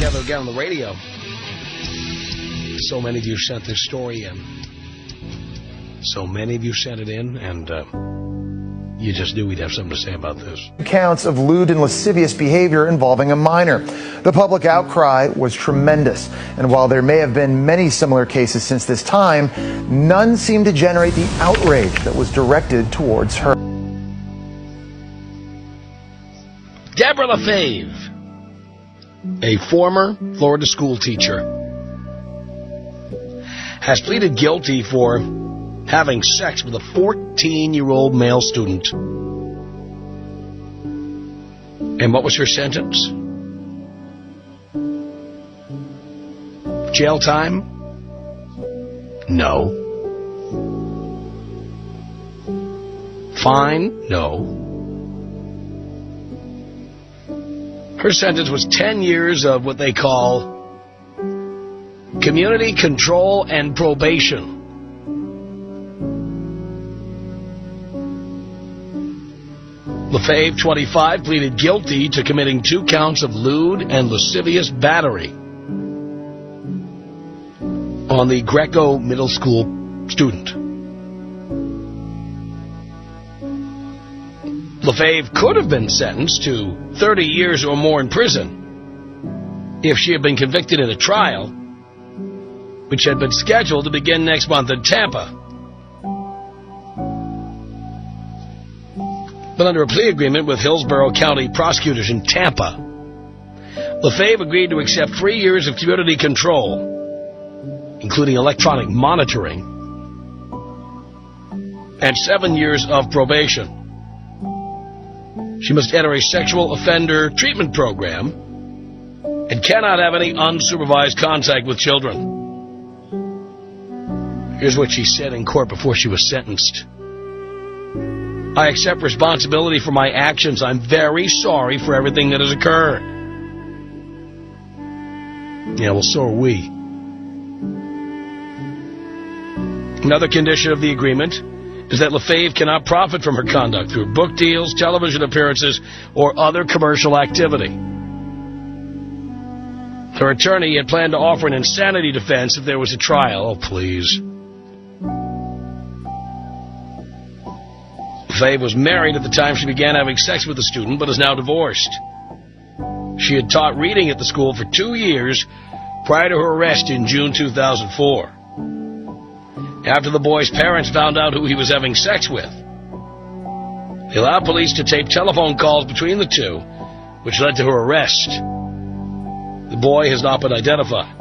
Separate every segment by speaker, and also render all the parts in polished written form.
Speaker 1: together again on the radio. So many of you sent this story in. So many of you sent it in, and you just knew we'd have something to say about this.
Speaker 2: Counts of lewd and lascivious behavior involving a minor. The public outcry was tremendous, and while there may have been many similar cases since this time, none seemed to generate the outrage that was directed towards her.
Speaker 1: Deborah LaFave, a former Florida school teacher, has pleaded guilty for having sex with a 14-year-old male student. And what was her sentence? Jail time? No. Fine? No. Her sentence was 10 years of what they call community control and probation. LaFave, 25, pleaded guilty to committing 2 counts of lewd and lascivious battery on the Greco middle school student. LaFave could have been sentenced to 30 years or more in prison if she had been convicted in a trial, which had been scheduled to begin next month in Tampa. But under a plea agreement with Hillsborough County prosecutors in Tampa, LaFave agreed to accept 3 years of community control, including electronic monitoring, and 7 years of probation. She must enter a sexual offender treatment program and cannot have any unsupervised contact with children. Here's what she said in court before she was sentenced. I accept responsibility for my actions. I'm very sorry for everything that has occurred. Yeah, well, so are we. Another condition of the agreement is that LaFave cannot profit from her conduct through book deals, television appearances, or other commercial activity. Her attorney had planned to offer an insanity defense if there was a trial. Oh, please. LaFave was married at the time she began having sex with the student, but is now divorced. She had taught reading at the school for 2 years prior to her arrest in June 2004. After the boy's parents found out who he was having sex with, they allowed police to tape telephone calls between the two, which led to her arrest. The boy has not been identified.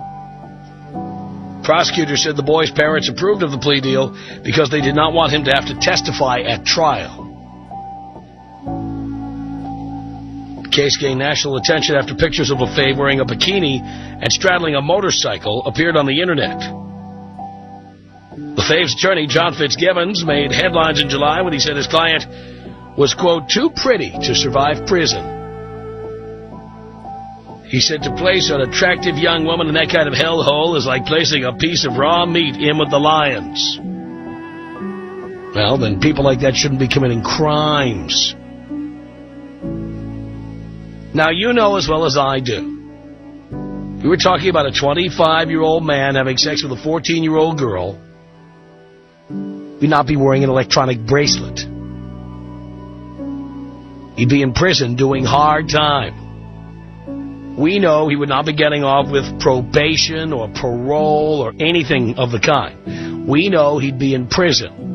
Speaker 1: Prosecutors said the boy's parents approved of the plea deal because they did not want him to have to testify at trial. The case gained national attention after pictures of LaFave wearing a bikini and straddling a motorcycle appeared on the internet. LaFave's attorney, John Fitzgibbons, made headlines in July when he said his client was, quote, too pretty to survive prison. He said to place an attractive young woman in that kind of hellhole is like placing a piece of raw meat in with the lions. Well, then people like that shouldn't be committing crimes. Now, you know as well as I do. We were talking about a 25-year-old man having sex with a 14-year-old girl. He'd not be wearing an electronic bracelet. He'd be in prison doing hard time. We know he would not be getting off with probation or parole or anything of the kind. We know he'd be in prison.